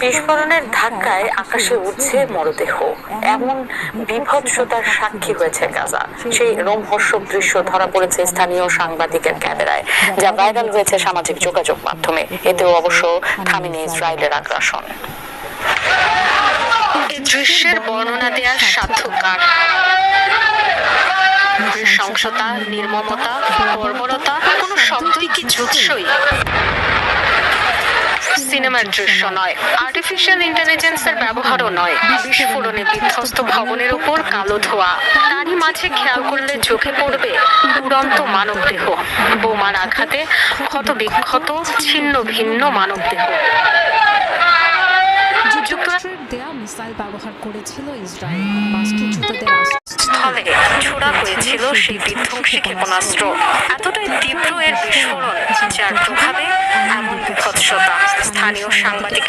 বিস্ফোরণের ধাক্কায় আকাশে উঠছে মরদেহ, এমন বিভৎসতার সাক্ষী হয়েছে গাজা। সেই রোমহর্ষক দৃশ্য ধরা পড়েছে স্থানীয় সাংবাদিকের ক্যামেরায়, যা ভাইরাল হয়েছে সামাজিক যোগাযোগ মাধ্যমে। এতেও অবশ্য থামেনি ইসরায়েলের আগ্রাসন। এই দৃশ্যের বর্ণনা দেওয়ার সাধ্য কার? নৃশংসতা, নির্মমতা, বর্বরতা, কোনো শব্দই কি জুৎসই? সিনেমার দৃশ্য নয়, আর্টিফিশিয়াল ইন্টেলিজেন্সের ব্যবহারও নয়। বিস্ফোরণে বিধ্বস্ত ভবনের উপর কালো ধোঁয়া, তারই মাঝে খেয়াল করলে চোখে পড়বে উড়ন্ত মানবদেহ। বোমার আঘাতে ক্ষত বিক্ষত ছিন্ন ভিন্ন মানবদেহ। যুক্তরাষ্ট্রের দেয়া মিসাইল ব্যবহার করেছিল ইসরায়েল। বাস্তুচ্যুতদের স্থলে ছোড়া হয়েছিল সেই বিধ্বংসী ক্ষেপণাস্ত্র। এতটাই তীব্র এর বিস্ফোরণ, যার প্রভাবে এমন বিভৎসতা। স্থানীয় সাংবাদিক